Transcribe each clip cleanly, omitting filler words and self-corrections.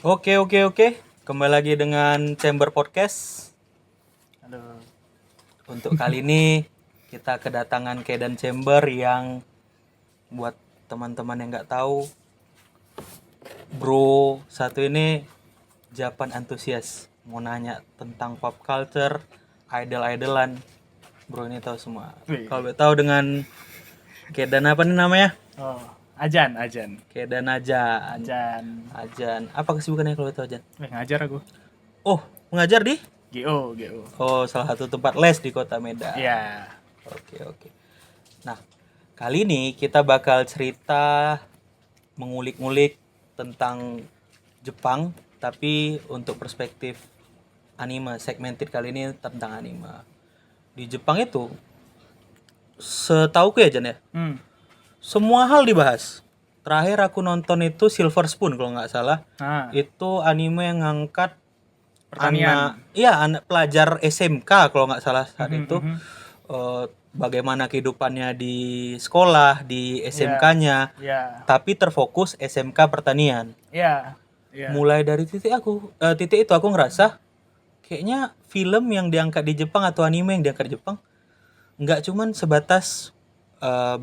Oke. Kembali lagi dengan Chamber Podcast. Halo. Untuk kali ini kita kedatangan Kedan Chamber yang buat teman-teman yang nggak tahu, bro satu ini Japan antusias. Mau nanya tentang pop culture, idol-idolan. Bro ini tahu semua. Wih. Kalau tahu dengan Kedan apa nih namanya? Oh, Ajan. Kedan Ajan. Ajan. Apa kesibukannya kalau tahu Ajan? Ngajar aku. Oh, mengajar di? GO. Oh, salah satu tempat les di Kota Medan. Iya. Oke. Nah, kali ini kita bakal cerita mengulik-ngulik tentang Jepang, tapi untuk perspektif anime, segmented kali ini tentang anime. Di Jepang itu, setauku ya Jan ya, semua hal dibahas. Terakhir aku nonton itu Silver Spoon kalau nggak salah. Nah, Itu anime yang ngangkat pertanian. anak pelajar SMK kalau nggak salah saat itu. Bagaimana kehidupannya di sekolah, di SMK-nya, Iya. tapi terfokus SMK pertanian. Iya. Mulai dari titik itu aku ngerasa kayaknya film yang diangkat di Jepang atau anime yang diangkat di Jepang nggak cuman sebatas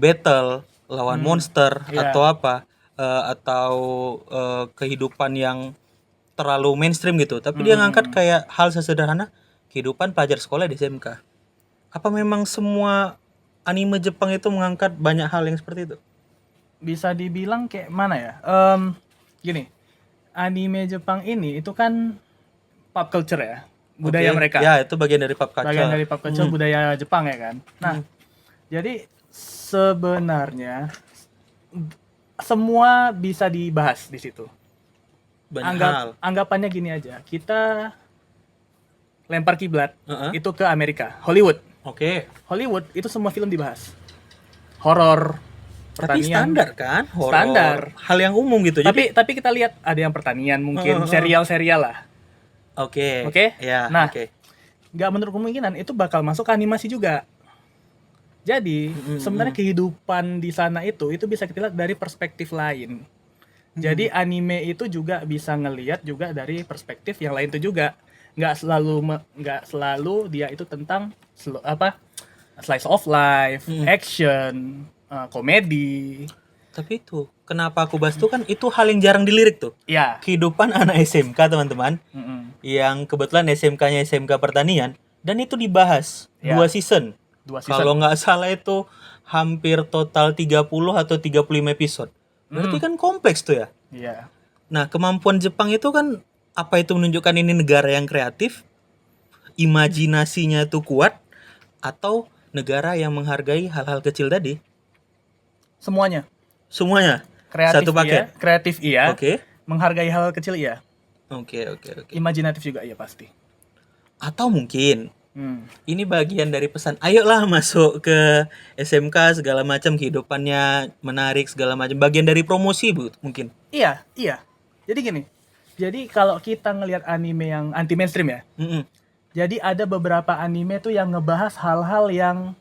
battle lawan monster Iya. atau apa atau kehidupan yang terlalu mainstream gitu, tapi dia ngangkat kayak hal sesederhana kehidupan pelajar sekolah di SMK. Apa memang semua anime Jepang itu mengangkat banyak hal yang seperti itu? Bisa dibilang kayak mana ya? Gini. Anime Jepang ini itu kan pop culture ya. Budaya Oke, mereka. ya itu bagian dari pop culture. Bagian dari pop culture budaya Jepang ya kan. Nah, jadi sebenarnya semua bisa dibahas di situ. Banyak hal. Anggapannya gini aja, kita lempar kiblat Heeh. itu ke Amerika, Hollywood. Oke. Hollywood itu semua film dibahas. Horor, Tapi pertanian. standar kan? Horor. Standar. Hal yang umum gitu. Tapi kita lihat ada yang pertanian mungkin, serial-serial lah. Oke. Oke? Ya, Nah. oke. Nggak menurut kemungkinan itu bakal masuk ke animasi juga. Jadi sebenarnya kehidupan di sana itu bisa kita lihat dari perspektif lain. Jadi anime itu juga bisa ngelihat juga dari perspektif yang lain itu juga. Nggak selalu dia itu tentang slice of life, action, komedi. Tapi itu, kenapa aku bahas itu kan itu hal yang jarang dilirik tuh. Ya. Kehidupan anak SMK teman-teman, Mm-mm. yang kebetulan SMK-nya SMK Pertanian, dan itu dibahas Ya. 2 season. 2 season. Kalau nggak salah itu hampir total 30 atau 35 episode. Berarti kan kompleks tuh ya. Iya. Nah, kemampuan Jepang itu kan apa itu menunjukkan ini negara yang kreatif, imajinasinya itu kuat, atau negara yang menghargai hal-hal kecil tadi? Semuanya. Semuanya. Kreatif Satu paket. iya, kreatif iya. Oke. Menghargai hal kecil iya. Oke. Imajinatif juga iya pasti. Atau mungkin ini bagian dari pesan, ayolah masuk ke SMK segala macam, kehidupannya menarik segala macam, bagian dari promosi Bu, mungkin. Iya. Jadi gini. Jadi kalau kita ngelihat anime yang anti mainstream ya. Mm-mm. Jadi ada beberapa anime tuh yang ngebahas hal-hal yang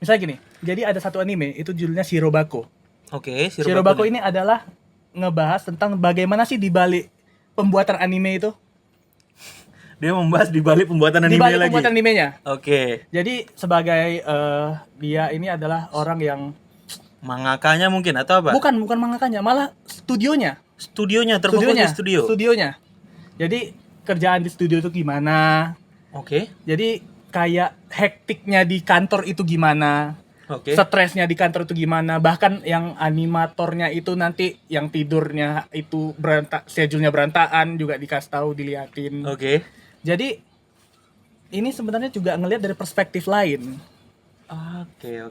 misalnya gini. Jadi ada satu anime itu judulnya Shirobako. Oke, Shirobako ini adalah ngebahas tentang bagaimana sih dibalik pembuatan anime itu. dia membahas di balik pembuatan anime Dibalik lagi. pembuatan animenya. Oke. Jadi sebagai dia ini adalah orang yang Mangakanya mungkin atau apa? bukan mangakanya, malah studionya. Studionya terfokus di studio. Studionya. Jadi kerjaan di studio itu gimana? Oke. Jadi kayak hektiknya di kantor itu gimana? Oke. Stresnya di kantor itu gimana? Bahkan yang animatornya itu nanti yang tidurnya itu schedule-nya berantakan juga dikasih tahu, diliatin. Oke. Jadi ini sebenarnya juga ngelihat dari perspektif lain. Oke.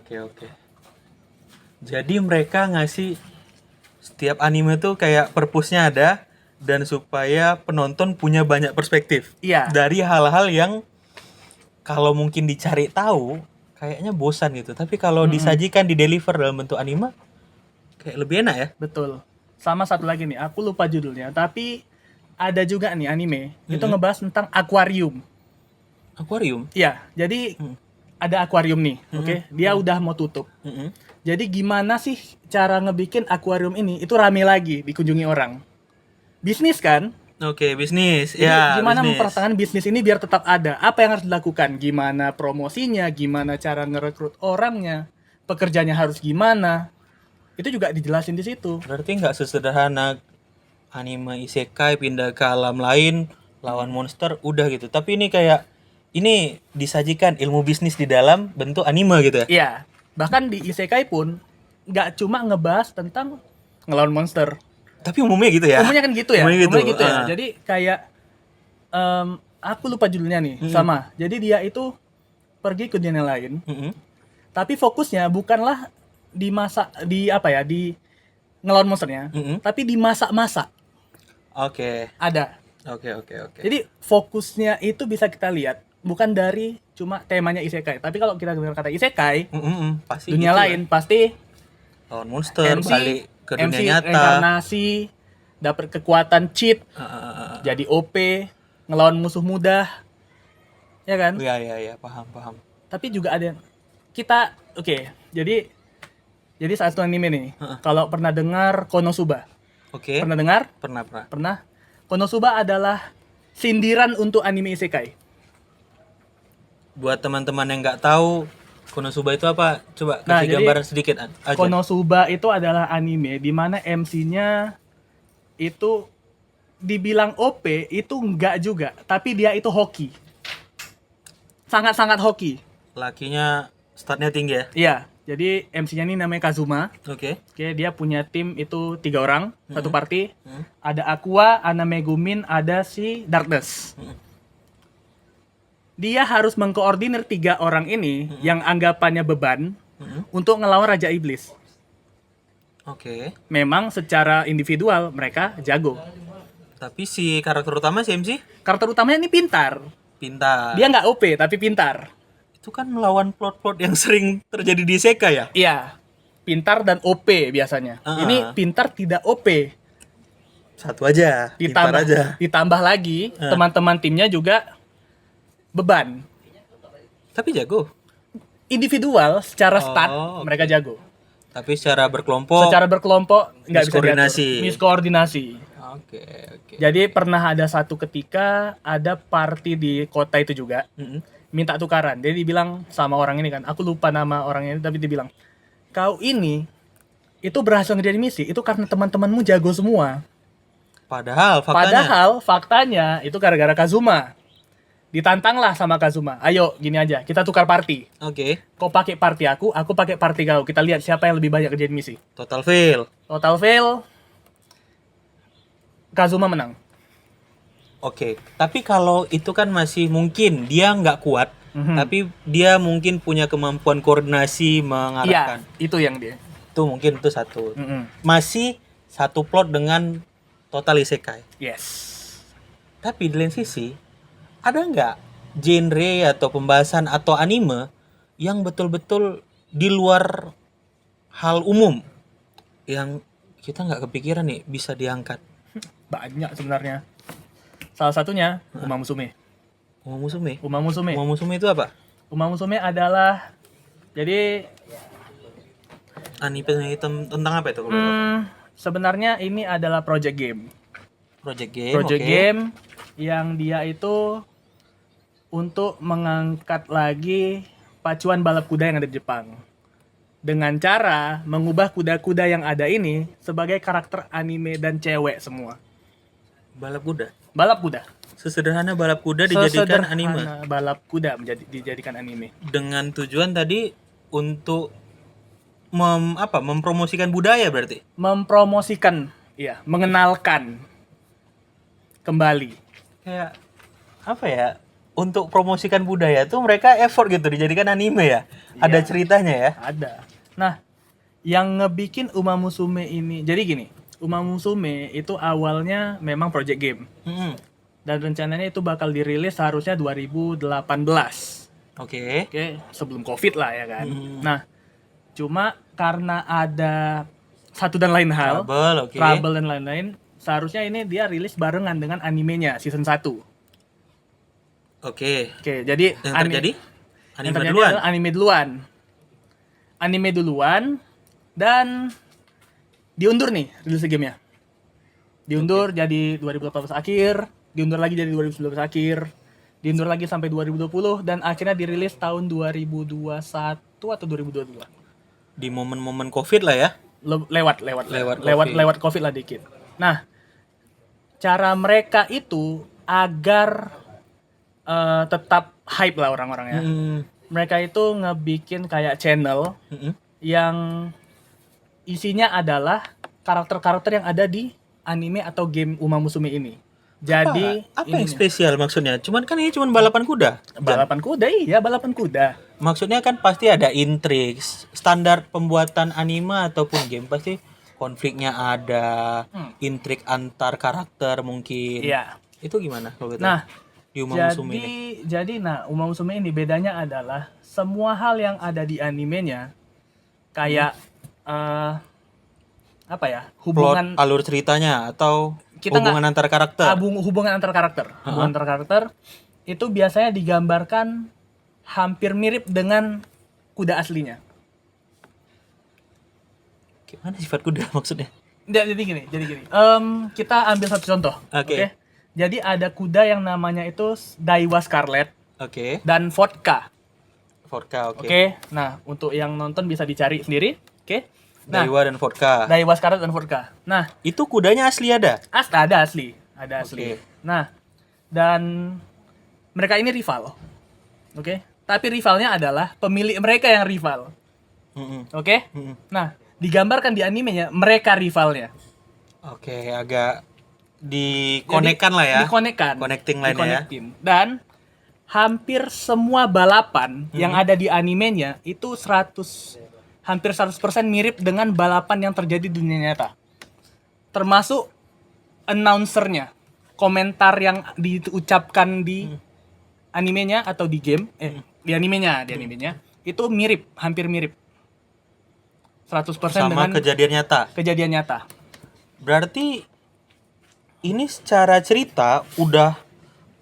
Jadi mereka ngasih setiap anime tuh kayak purpose-nya ada dan supaya penonton punya banyak perspektif. Iya. Dari hal-hal yang kalau mungkin dicari tahu kayaknya bosan gitu. Tapi kalau disajikan di deliver dalam bentuk anime kayak lebih enak ya. Betul. Sama satu lagi nih, aku lupa judulnya, tapi ada juga nih anime itu ngebahas tentang akuarium. Akuarium. Iya, jadi ada akuarium nih, oke? Dia udah mau tutup. Jadi gimana sih cara ngebikin akuarium ini itu rame lagi dikunjungi orang? Bisnis kan? Oke, bisnis. Jadi Ya, gimana bisnis. mempertahankan bisnis ini biar tetap ada? Apa yang harus dilakukan? Gimana promosinya? Gimana cara ngerekrut orangnya? Pekerjanya harus gimana? Itu juga dijelasin di situ. Berarti nggak sesederhana anime isekai pindah ke alam lain, lawan monster, udah gitu. Tapi ini kayak ini disajikan ilmu bisnis di dalam bentuk anime gitu ya. Iya. Bahkan di isekai pun nggak cuma ngebahas tentang ngelawan monster. Tapi umumnya gitu ya. Umumnya kan gitu ya. Umumnya gitu. ya. Ah. Jadi kayak aku lupa judulnya nih, sama. Jadi dia itu pergi ke dunia lain, Mm-mm. tapi fokusnya bukanlah di ngelawan monsternya, Mm-mm. tapi di masak-masak. Oke. Ada. Oke. Jadi fokusnya itu bisa kita lihat bukan dari cuma temanya isekai, tapi kalau kita dengar kata isekai, Pasti dunia gitu lain pasti ya. Lawan monster, balik ke dunia nyata. reinkarnasi, dapat kekuatan cheat, jadi OP, ngelawan musuh mudah, ya kan? Ya, paham. Tapi juga ada yang kita jadi saat itu anime nih. Kalau pernah dengar Konosuba, Oke. pernah dengar? Pernah. Pernah. Konosuba adalah sindiran untuk anime isekai. Buat teman-teman yang nggak tahu Konosuba itu apa? Coba Nah, kasih jadi gambaran sedikit aja. Konosuba itu adalah anime di mana MC-nya itu dibilang OP itu enggak juga, tapi dia itu hoki. Sangat-sangat hoki. Lakinya statnya tinggi ya. Iya, jadi MC-nya ini namanya Kazuma. Oke. Oke, dia punya tim itu 3 orang, satu party. Ada Aqua, ada Megumin, ada si Darkness. Dia harus mengkoordinir 3 orang ini yang anggapannya beban untuk ngelawan Raja Iblis. Oke. Memang secara individual mereka jago. Tapi si karakter utama si MC Karakter utamanya ini pintar. pintar. Dia nggak OP tapi pintar. Itu kan melawan plot-plot yang sering terjadi di isekai ya. Iya, pintar dan OP biasanya. Ini pintar tidak OP. Satu aja. Pintar aja. Ditambah lagi teman-teman timnya juga beban. Tapi jago. Individual secara stat oke. mereka jago. Tapi secara berkelompok. Secara berkelompok nggak bisa Miskoordinasi. diatur. Miskoordinasi. Oke. Jadi pernah ada satu ketika ada party di kota itu juga minta tukaran. Jadi dibilang sama orang ini kan, aku lupa nama orang ini tapi dibilang, kau ini itu berhasil ngerjain misi itu karena teman-temanmu jago semua. Padahal faktanya itu gara-gara Kazuma. Ditantanglah sama Kazuma. Ayo gini aja, kita tukar party. Oke. Kau pakai party aku pakai party kau. Kita lihat siapa yang lebih banyak kerjain misi. Total fail. Total fail. Kazuma menang. Oke. Tapi kalau itu kan masih mungkin dia nggak kuat, tapi dia mungkin punya kemampuan koordinasi mengarahkan. Iya, itu yang dia. Itu mungkin itu satu. Masih satu plot dengan total isekai. Yes. Tapi di lain sisi, ada nggak genre atau pembahasan atau anime yang betul-betul di luar hal umum yang kita nggak kepikiran nih bisa diangkat? Banyak sebenarnya. Salah satunya Uma Musume. Uma Musume itu apa? Uma Musume adalah jadi Anime tentang apa itu? sebenarnya ini adalah project game. Project game. Project oke. game yang dia itu untuk mengangkat lagi pacuan balap kuda yang ada di Jepang. Dengan cara mengubah kuda-kuda yang ada ini sebagai karakter anime dan cewek semua. Balap kuda. Balap kuda. Sesederhana balap kuda dijadikan anime. Balap kuda dijadikan anime. Dengan tujuan tadi untuk mempromosikan budaya berarti. Mempromosikan, iya, mengenalkan kembali. Kayak apa ya? Untuk promosikan budaya tuh mereka effort gitu dijadikan anime ya. Ada ceritanya ya. Ada. Nah, yang ngebikin Uma Musume ini, jadi gini, Uma Musume itu awalnya memang project game. Dan rencananya itu bakal dirilis seharusnya 2018. Oke. Oke, sebelum Covid lah ya kan. Nah, cuma karena ada satu dan lain hal, trouble dan lain-lain, seharusnya ini dia rilis barengan dengan animenya season 1. Oke. Oke, jadi Yang terjadi? Yang terjadi adalah anime duluan dan diundur nih rilis gamenya. Diundur jadi 2018 akhir, diundur lagi jadi 2019 akhir, diundur lagi sampai 2020 dan akhirnya dirilis tahun 2021 atau 2022. Di momen-momen Covid lah ya. Lewat Covid. Covid lah dikit. Nah, cara mereka itu agar tetap hype lah orang-orangnya. Mereka itu ngebikin kayak channel yang isinya adalah karakter-karakter yang ada di anime atau game Uma Musume ini. Jadi apa yang spesial maksudnya? Cuman kan ini cuman balapan kuda. balapan kuda, iya balapan kuda. Maksudnya kan pasti ada intrik, standar pembuatan anime ataupun game pasti konfliknya ada, intrik antar karakter mungkin. Iya. Itu gimana kalau gitu? Nah, Di Uma Musume ini. jadi Uma Musume ini bedanya adalah semua hal yang ada di animenya kayak apa ya? Hubungan Plot, alur ceritanya atau Kita hubungan antar karakter. hubungan antar karakter. Hubungan antar karakter itu biasanya digambarkan hampir mirip dengan kuda aslinya. Gimana sifat kuda maksudnya? Jadi gini. Kita ambil satu contoh. Oke. Jadi ada kuda yang namanya itu Daiwa Scarlet Oke. dan Vodka. Vodka, oke. Oke. Nah, untuk yang nonton bisa dicari sendiri. Oke. Nah, Daiwa dan vodka. Daiwa Scarlet dan Vodka. Nah, Itu kudanya asli ada. ada asli. Nah, dan mereka ini rival. Oke. Tapi rivalnya adalah pemilik mereka yang rival. Oke. Nah, digambarkan di animenya mereka rivalnya. Oke, agak dikonekkan lah ya. Dikonekkan. Connecting line ya. Dan hampir semua balapan yang ada di animenya itu hampir 100% mirip dengan balapan yang terjadi di dunia nyata. Termasuk announcernya, komentar yang diucapkan di animenya atau di game, di animenya itu mirip, hampir mirip. 100% Sama dengan kejadian nyata. nyata. Berarti ini secara cerita udah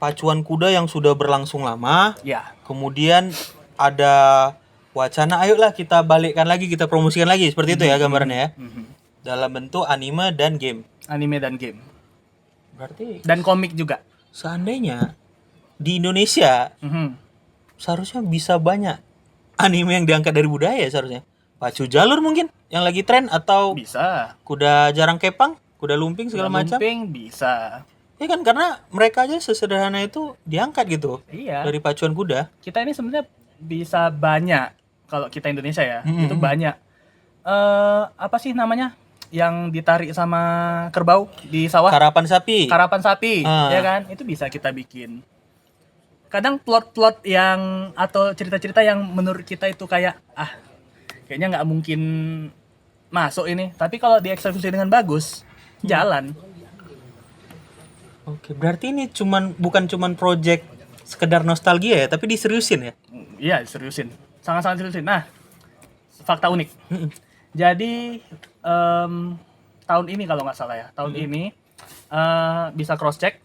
pacuan kuda yang sudah berlangsung lama. Ya. Kemudian ada wacana, ayolah kita balikkan lagi, kita promosikan lagi. Seperti itu ya gambarannya ya. Dalam bentuk anime dan game. Anime dan game. Berarti Dan komik juga. seandainya di Indonesia seharusnya bisa banyak anime yang diangkat dari budaya seharusnya. Pacu jalur mungkin yang lagi tren atau Bisa. kuda jarang kepang, kuda lumping segala macam. Lumping bisa. Ya kan karena mereka aja sesederhana itu diangkat gitu Iya. dari pacuan kuda. Kita ini sebenarnya bisa banyak kalau kita Indonesia ya. Itu banyak. Apa sih namanya? Yang ditarik sama kerbau di sawah? Karapan sapi. Karapan sapi, Ah. ya kan? Itu bisa kita bikin. Kadang plot-plot yang atau cerita-cerita yang menurut kita itu kayak kayaknya nggak mungkin masuk ini. Tapi kalau dieksekusi dengan bagus, jalan. Oke, berarti ini bukan cuman project sekedar nostalgia ya, tapi diseriusin ya. Iya, seriusin. Sangat-sangat seriusin. Nah, fakta unik. Jadi tahun ini kalau nggak salah ya, tahun ini bisa cross check.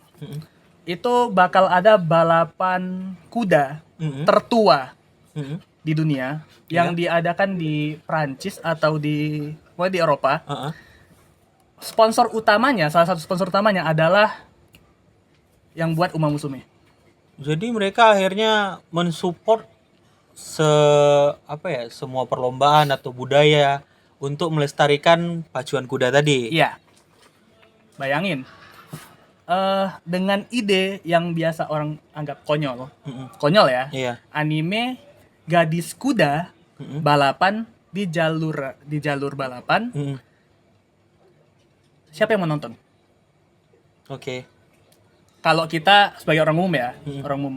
Itu bakal ada balapan kuda tertua di dunia yang diadakan di Prancis atau di Eropa. Sponsor utamanya, salah satu sponsor utamanya adalah yang buat Uma Musume. Jadi mereka akhirnya mensupport semua perlombaan atau budaya untuk melestarikan pacuan kuda tadi. Iya. Bayangin. Dengan ide yang biasa orang anggap konyol. Konyol ya. Iya. Anime gadis kuda balapan di jalur balapan. Siapa yang mau nonton? Oke. Kalau kita sebagai orang umum ya, orang umum.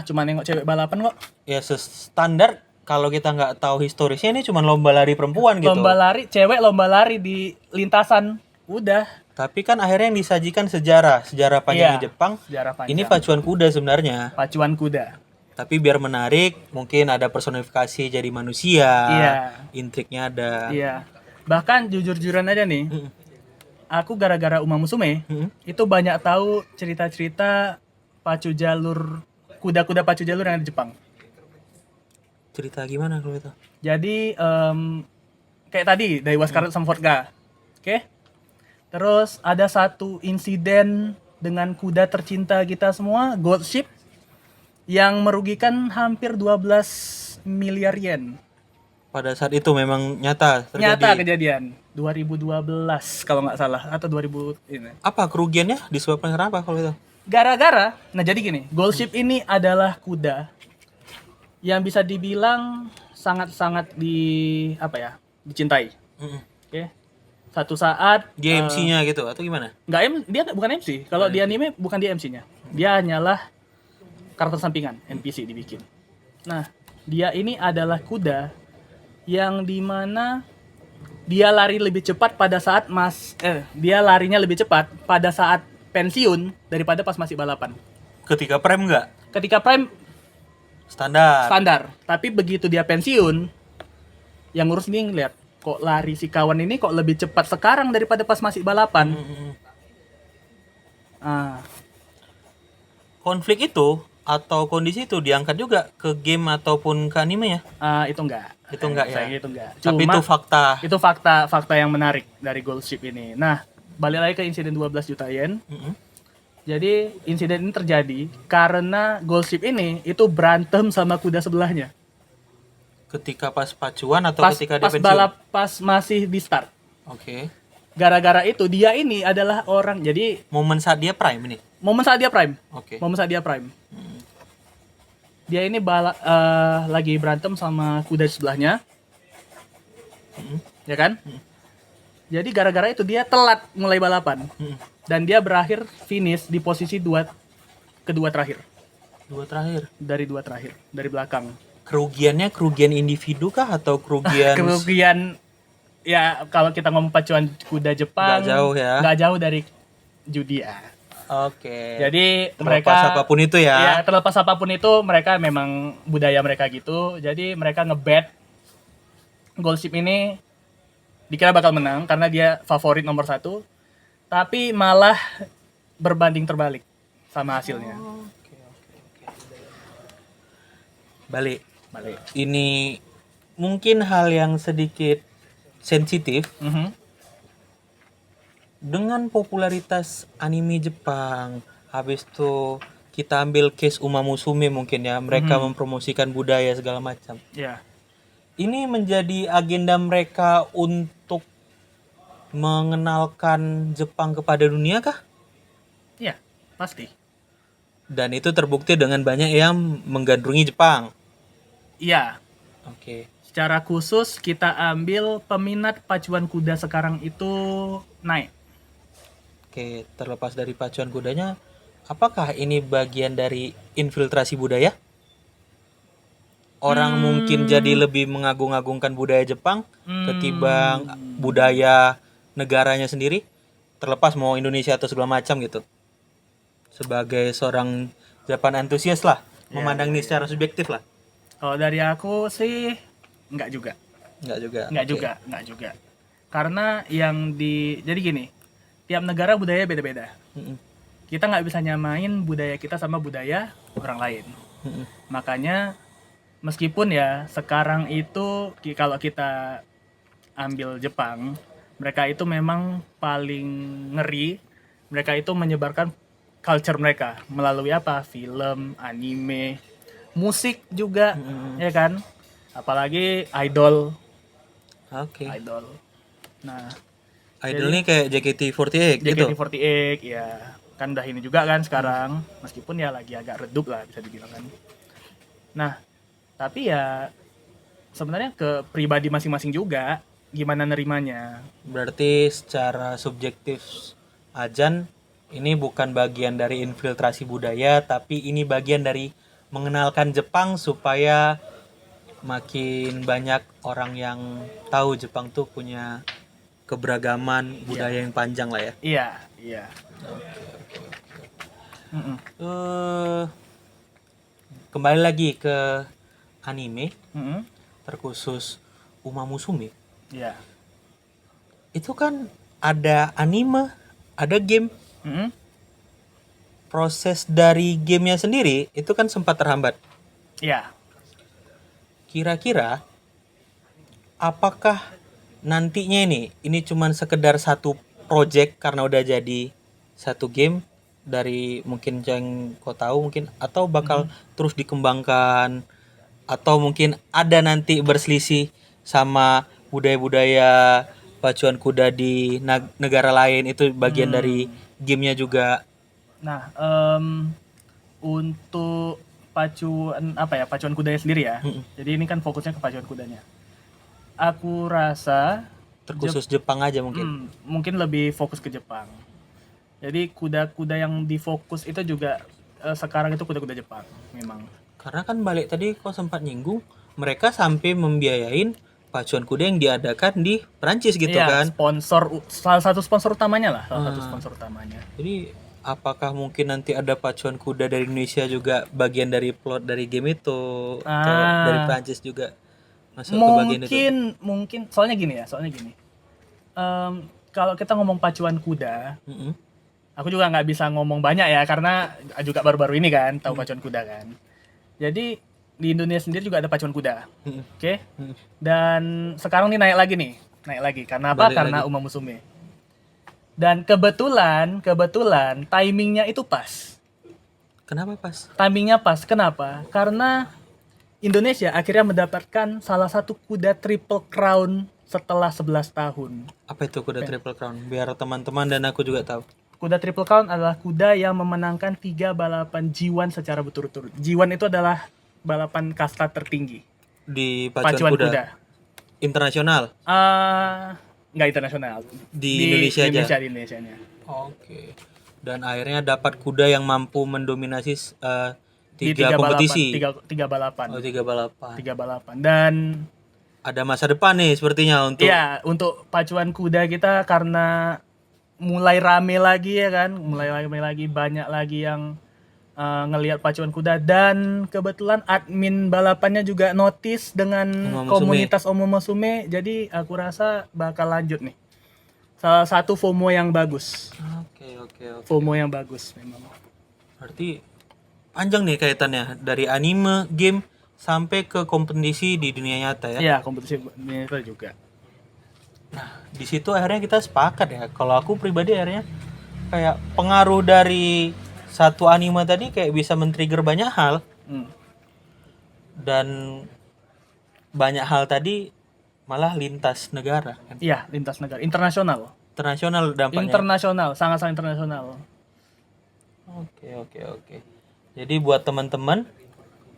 Cuma nengok cewek balapan kok. Ya standar kalau kita nggak tahu historisnya ini cuma lomba lari perempuan gitu. Lomba lari, cewek lomba lari di lintasan. Udah. Tapi kan akhirnya yang disajikan sejarah panjangnya Jepang. Sejarah panjang. Ini pacuan kuda sebenarnya. Pacuan kuda. Tapi biar menarik, mungkin ada personifikasi jadi manusia. Iya. Intriknya ada. Iya. Bahkan jujur-jujuran aja nih. Aku gara-gara Uma Musume itu banyak tahu cerita-cerita pacu jalur kuda-kuda pacu jalur yang ada di Jepang. Cerita gimana kalau itu? Jadi kayak tadi Daiwa Scarlet sama Vodka. Oke. Terus ada satu insiden dengan kuda tercinta kita semua, Gold Ship, yang merugikan hampir 12 miliar yen. Pada saat itu memang nyata terjadi. Nyata kejadian 2012 kalau nggak salah atau 2000 ini. Apa kerugiannya disebabkan kenapa kalau itu? Gara-gara, nah jadi gini, Gold Ship ini adalah kuda yang bisa dibilang sangat-sangat dicintai. Mm-mm. Oke. Satu saat Dia MC-nya gitu atau gimana? dia bukan MC. Kalau di anime bukan dia MC-nya. Dia hanyalah karakter sampingan, NPC dibikin. Nah, dia ini adalah kuda yang dimana dia lari lebih cepat pada saat dia larinya lebih cepat pada saat pensiun daripada pas masih balapan. Ketika prime enggak? Ketika prime standar, tapi begitu dia pensiun, yang ngurus nih ngeliat kok lari si kawan ini kok lebih cepat sekarang daripada pas masih balapan. Konflik itu atau kondisi itu diangkat juga ke game ataupun ke anime ya? Itu enggak. Itu enggak ya? Itu enggak. Tapi Cuma, itu fakta. Itu fakta yang menarik dari Gold Ship ini. Nah, balik lagi ke insiden 12 juta yen. Jadi insiden ini terjadi karena Gold Ship ini itu berantem sama kuda sebelahnya. Ketika pas pacuan atau ketika dia pas pensiun? balap pas masih di start. Oke. Gara-gara itu dia ini adalah orang, jadi Momen saat dia prime ini. momen saat dia prime. Oke. Momen saat dia prime. Dia ini lagi berantem sama kuda di sebelahnya. Ya kan? Jadi gara-gara itu dia telat mulai balapan. Dan dia berakhir finish di posisi kedua terakhir. Dari dua terakhir, dari belakang. Kerugiannya kerugian individu kah atau kerugian Kerugian ya kalau kita ngomong pacuan kuda Jepang nggak jauh ya? nggak jauh dari judi ya. Oke. Jadi Terlepas apapun itu ya. terlepas apapun itu mereka memang budaya mereka gitu. Jadi mereka ngebet Gold Ship ini dikira bakal menang karena dia favorit nomor 1, tapi malah berbanding terbalik sama hasilnya. Balik. Ini mungkin hal yang sedikit sensitif. Dengan popularitas anime Jepang, habis itu kita ambil case Uma Musume mungkin ya, mereka mempromosikan budaya segala macam. Ya. Ini menjadi agenda mereka untuk mengenalkan Jepang kepada dunia kah? Iya, pasti. Dan itu terbukti dengan banyak yang menggandrungi Jepang. Iya. Oke. Secara khusus kita ambil peminat pacuan kuda sekarang itu naik. Oke, terlepas dari pacuan kudanya, apakah ini bagian dari infiltrasi budaya? Orang mungkin jadi lebih mengagung-agungkan budaya Jepang ketimbang budaya negaranya sendiri, terlepas mau Indonesia atau segala macam gitu. Sebagai seorang Japan antusias lah, memandang ini secara subjektif lah. Kalau dari aku sih enggak juga. Enggak juga. Karena jadi gini, tiap negara budaya beda-beda. Kita nggak bisa nyamain budaya kita sama budaya orang lain. Makanya meskipun ya sekarang itu kalau kita ambil Jepang, mereka itu memang paling ngeri. Mereka itu menyebarkan culture mereka melalui apa? Film, anime, musik juga, ya kan? Apalagi idol. Oke. Idol. Nah, Idol ini kayak JKT48 gitu. JKT48 ya. Kan udah ini juga kan sekarang. Meskipun ya lagi agak redup lah bisa dibilang kan. Nah, tapi ya sebenarnya ke pribadi masing-masing juga gimana nerimanya. Berarti secara subjektif Ajan ini bukan bagian dari infiltrasi budaya, tapi ini bagian dari mengenalkan Jepang supaya makin banyak orang yang tahu Jepang tuh punya keberagaman budaya yang panjang lah ya. Iya. Kembali lagi ke anime, terkhusus Uma Musume. Iya. Itu kan ada anime, ada game. Proses dari gamenya sendiri itu kan sempat terhambat. Iya. Kira-kira apakah nantinya ini cuman sekedar satu project karena udah jadi satu game dari mungkin yang kau tahu mungkin, atau bakal terus dikembangkan, atau mungkin ada nanti berselisih sama budaya-budaya pacuan kuda di negara lain, itu bagian dari gamenya juga. Nah, untuk pacuan kudanya sendiri ya. Jadi ini kan fokusnya ke pacuan kudanya. Aku rasa Terkhusus Jepang aja mungkin. mungkin lebih fokus ke Jepang. Jadi kuda-kuda yang difokus itu juga sekarang itu kuda-kuda Jepang memang. Karena kan balik tadi kau sempat nyinggung mereka sampai membiayain pacuan kuda yang diadakan di Prancis gitu Iya, kan. salah satu sponsor utamanya lah, salah satu sponsor utamanya. Jadi apakah mungkin nanti ada pacuan kuda dari Indonesia juga bagian dari plot dari game itu, atau dari Prancis juga masuk ke bagian itu? Mungkin soalnya gini. Kalau kita ngomong pacuan kuda, aku juga nggak bisa ngomong banyak ya karena juga baru-baru ini kan tahu pacuan kuda kan. Jadi di Indonesia sendiri juga ada pacuan kuda, oke? Dan sekarang nih naik lagi karena apa? Balik Karena lagi. Uma Musume. Dan kebetulan timingnya itu pas. Kenapa pas? Timingnya pas, kenapa? Karena Indonesia akhirnya mendapatkan salah satu kuda Triple Crown setelah 11 tahun. Apa itu kuda Triple Crown? Biar teman-teman dan aku juga tahu. Kuda Triple Crown adalah kuda yang memenangkan 3 balapan G1 secara berturut-turut. G1 itu adalah balapan kasta tertinggi Di pacuan kuda. Internasional Nggak internasional. di Indonesia aja. Di Indonesia-nya. Oke. Dan akhirnya dapat kuda yang mampu mendominasi Di tiga kompetisi. tiga balapan. Oh, 3 balapan. 3 balapan. Dan Ada masa depan nih sepertinya untuk iya, untuk pacuan kuda kita karena mulai rame lagi ya kan, banyak lagi yang ngelihat pacuan kuda, dan kebetulan admin balapannya juga notice dengan Uma Musume. komunitas Uma Musume, jadi aku rasa bakal lanjut nih. Salah satu FOMO yang bagus. Oke. FOMO yang bagus memang. Berarti panjang nih kaitannya dari anime, game sampai ke kompetisi di dunia nyata ya. Iya, kompetisi itu juga. Nah, di situ akhirnya kita sepakat ya. Kalau aku pribadi akhirnya kayak pengaruh dari satu anime tadi kayak bisa men-trigger banyak hal, dan banyak hal tadi malah lintas negara kan. Iya, lintas negara, internasional. Internasional dampaknya. Internasional, sangat-sangat internasional. Oke. Jadi buat teman-teman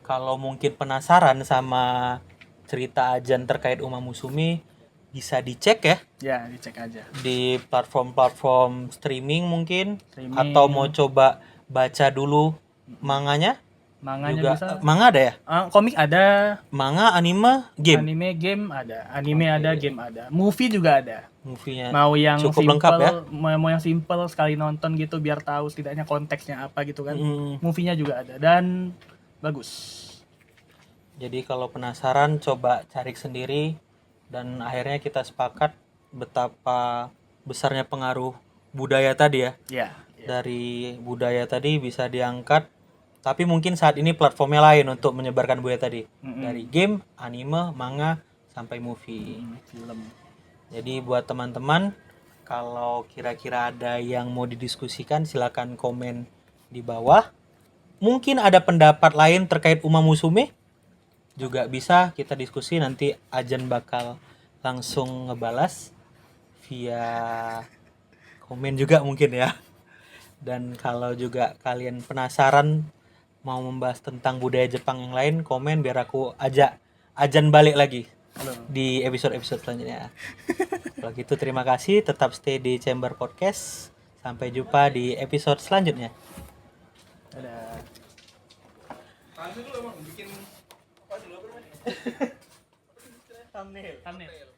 kalau mungkin penasaran sama cerita Ajan terkait Uma Musume, bisa dicek ya Ya, dicek aja. di platform streaming mungkin, Streaming. atau mau coba baca dulu manganya Manganya juga. bisa. Manga ada ya? Komik ada, Manga, anime, game. anime, game ada. Anime ada, game ada. Movie juga ada. Movie-nya Mau yang cukup simple, lengkap ya. mau yang simple sekali nonton gitu biar tahu setidaknya konteksnya apa gitu kan. Mm. Movie-nya juga ada dan bagus. Jadi kalau penasaran coba cari sendiri, dan akhirnya kita sepakat betapa besarnya pengaruh budaya tadi ya. Ya. Dari budaya tadi bisa diangkat, tapi mungkin saat ini platformnya lain untuk menyebarkan budaya tadi. Dari game, anime, manga sampai movie. Film. Jadi buat teman-teman, kalau kira-kira ada yang mau didiskusikan silakan komen di bawah. Mungkin ada pendapat lain terkait Uma Musume juga bisa kita diskusi, nanti Ajan bakal langsung ngebalas via komen juga mungkin ya. Dan kalau juga kalian penasaran mau membahas tentang budaya Jepang yang lain, komen biar aku ajak Ajan balik lagi di episode-episode selanjutnya. Kalau gitu terima kasih, tetap stay di Chamber Podcast. Sampai jumpa di episode selanjutnya. Dadah. Thumbnail.